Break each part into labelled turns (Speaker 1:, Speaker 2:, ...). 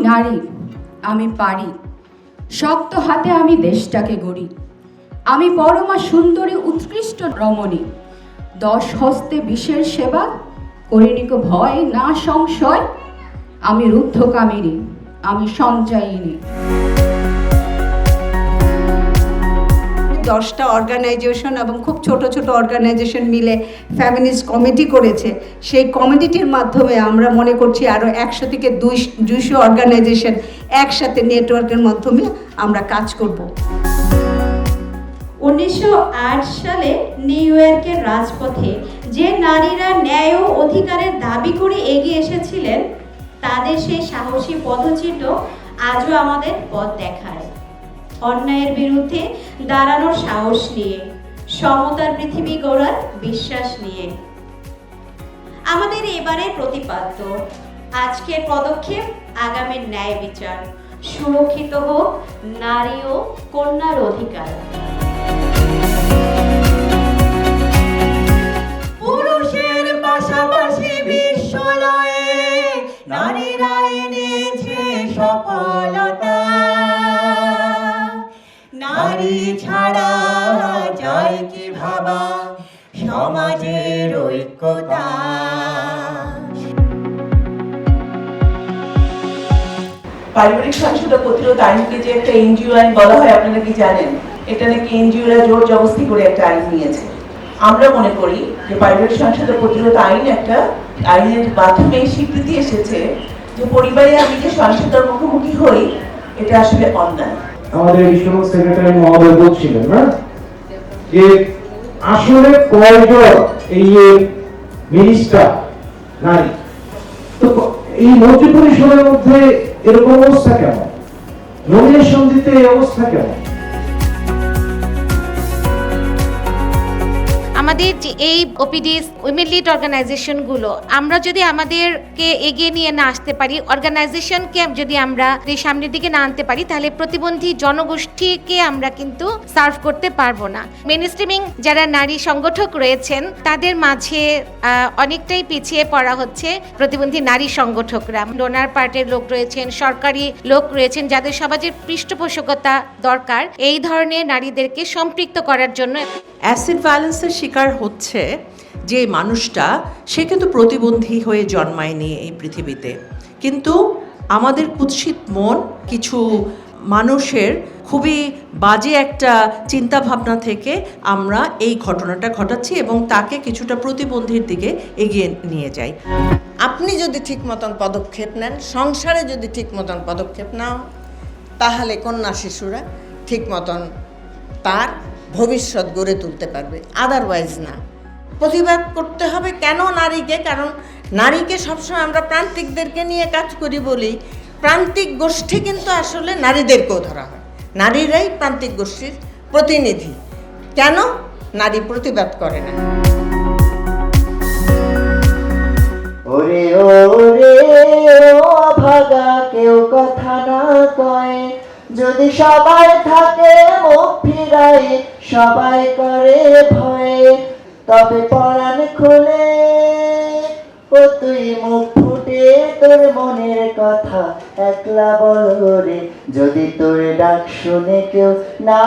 Speaker 1: নারী, আমি পারি, শক্ত হাতে আমি দেশটাকে গড়ি। আমি পরমা সুন্দরী উৎকৃষ্ট রমণী, 10 হস্তে বিষের সেবা, করিনিক ভয় না সংশয়। আমি রুদ্ধকামিনী, আমি সঞ্চয়িনী।
Speaker 2: 10টা অর্গানাইজেশন এবং খুব ছোট ছোট অর্গানাইজেশন মিলে ফেমিনিস্ট কমিটি করেছে। সেই কমিটির মাধ্যমে আমরা মনে করছি আরও 100 থেকে 200 অর্গানাইজেশন একসাথে নেটওয়ার্কের মাধ্যমে আমরা কাজ করব।
Speaker 3: 1908 সালে নিউ ইয়র্কের রাজপথে যে নারীরা ন্যায় ও অধিকারের দাবি করে এগিয়ে এসেছিলেন, তাদের সেই সাহসী পদচিহ্ন আজও আমাদের পথ দেখায়। অন্যায়ের বিরুদ্ধে দাঁড়ানোর সাহস নিয়ে, সমতার পৃথিবী গড়ার বিশ্বাস নিয়ে। আমাদের এবারের প্রতিপাদ্য, আজকের পদক্ষেপ, আগামীর ন্যায় বিচার। সুরক্ষিত হোক নারী ও কন্যার অধিকার।
Speaker 4: পুরুষের পাশাপাশি বিশ্বলয়ে নারীরা এনেছে সফলতা। নারী ছাড়া যায় কি ভাবা সমাজের ঐক্যতা।
Speaker 5: পারিবারিক সহিংসতা প্রতিরোধ আইনকে যে একটা এনজিও আইন বলা হয়, আপনারা কি জানেন? এটা নাকি এনজিওরা জোর জবরদস্তি করে একটা আইন নিয়েছে। আমরা মনে করি যে পারিবারিক সহিংসতা প্রতিরোধ আইন একটা আইনের মাধ্যমে স্বীকৃতি এসেছে যে পরিবারে আমি যে সহিংসতার মুখোমুখি হই, এটা আসলে অন্যায়।
Speaker 6: আমাদের বিশ্বকোষ সেক্রেটারি মহোদয় বলছিলেন না যে আসলে কয়জন এই মিনিস্টার নারী, তো এই মন্ত্রী পরিষদের মধ্যে এরকম অবস্থা কেমন? নমিনেশন দিতে এই অবস্থা কেমন?
Speaker 7: আমাদের যে এই ওপিডিস উইমেন লিড অর্গানাইজেশনগুলো, আমরা যদি আমাদেরকে এগিয়ে নিয়ে না আসতে পারি, অর্গানাইজেশনকে যদি আমরা সামনের দিকে না আনতে পারি, তাহলে প্রতিবন্ধী জনগোষ্ঠীকে আমরা কিন্তু সার্ভ করতে পারবো না। মেইনস্ট্রিমিং যারা নারী সংগঠক রয়েছেন, তাদের মাঝে অনেকটাই পিছিয়ে পড়া হচ্ছে প্রতিবন্ধী নারী সংগঠকরা। ডোনার পার্টের লোক রয়েছেন, সরকারি লোক রয়েছেন, যাদের সমাজের পৃষ্ঠপোষকতা দরকার এই ধরনের নারীদেরকে সম্পৃক্ত করার জন্য।
Speaker 8: অ্যাসিড ভায়োলেন্সের শিকার হচ্ছে যে মানুষটা, সে কিন্তু প্রতিবন্ধী হয়ে জন্মায়নি এই পৃথিবীতে, কিন্তু আমাদের কুৎসিত মন কিছু মানুষের খুবই বাজে একটা চিন্তা ভাবনা থেকে আমরা এই ঘটনাটা ঘটাচ্ছি এবং তাকে কিছুটা প্রতিবন্ধীর দিকে এগিয়ে নিয়ে যাই।
Speaker 4: আপনি যদি ঠিক মতন পদক্ষেপ নেন, সংসারে যদি ঠিক মতন পদক্ষেপ নাও, তাহলে কন্যা শিশুরা ঠিক মতন তার ভবিষ্যৎ গড়ে তুলতে পারবে, আদারওয়াইজ না। প্রতিবাদ করতে হবে কেন নারীকে? কারণ নারীকে সবসময় আমরা প্রান্তিকদেরকে নিয়ে কাজ করি বলি, প্রান্তিক গোষ্ঠী কিন্তু আসলে নারীদেরকেও ধরা হয়। নারীরাই প্রান্তিক গোষ্ঠীর প্রতিনিধি। কেন নারী প্রতিবাদ করে না?
Speaker 9: ওরে ওরে ও ভাগা, কেউ কথা না কয়, যদি সবাই থাকে মুখ ফিরাই, সবাই করে ভয়, তবে পরাণ খুলে ও তুই মুখ ফুটে তোর মনের কথা একলা বল রে। যদি তোর ডাক শুনে কেউ না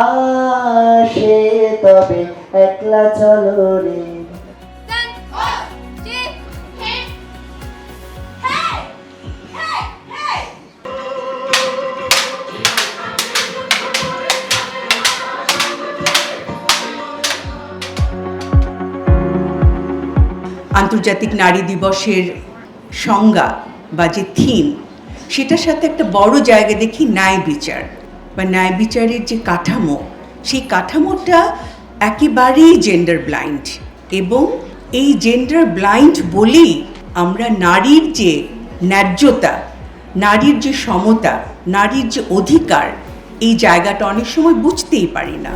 Speaker 9: আসে, তবে একলা চলো রে।
Speaker 10: আন্তর্জাতিক নারী দিবসের সংজ্ঞা বা যে থিম, সেটার সাথে একটা বড় জায়গা দেখি ন্যায় বিচার বা ন্যায় বিচারের যে কাঠামো, সেই কাঠামোটা একেবারেই জেন্ডার ব্লাইন্ড। এবং এই জেন্ডার ব্লাইন্ড বলেই আমরা নারীর যে ন্যায্যতা, নারীর যে সমতা, নারীর যে অধিকার, এই জায়গাটা অনেক সময় বুঝতেই পারি না।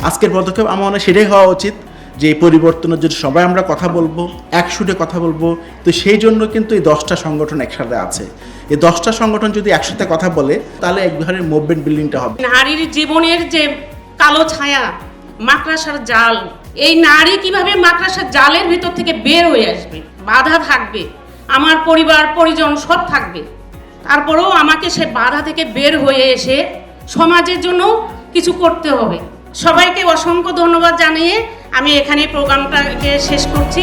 Speaker 11: আজকের পদক্ষেপ আমার মনে হয় সেটাই হওয়া উচিত যে এই পরিবর্তনের জন্য সবাই আমরা কথা বলবো, এক সুরে কথা বলবো। তো সেই জন্য কিন্তু এই 10টা সংগঠন একসাথে আছে। এই 10টা সংগঠন যদি একসাথে কথা বলে, তাহলে এক ধরনের মুভমেন্ট বিল্ডিংটা হবে।
Speaker 12: নারীর জীবনের যে কালো ছায়া, মাকড়াসার জাল, এই নারী কিভাবে মাকড়াসার জালের ভিতর থেকে বের হয়ে আসবে, বাধা থাকবে, আমার পরিবার পরিজন সব থাকবে, তারপরেও আমাকে সে বাধা থেকে বের হয়ে এসে সমাজের জন্য কিছু করতে হবে। সবাইকে অসংখ্য ধন্যবাদ জানিয়ে আমি এখানে প্রোগ্রামটাকে শেষ করছি।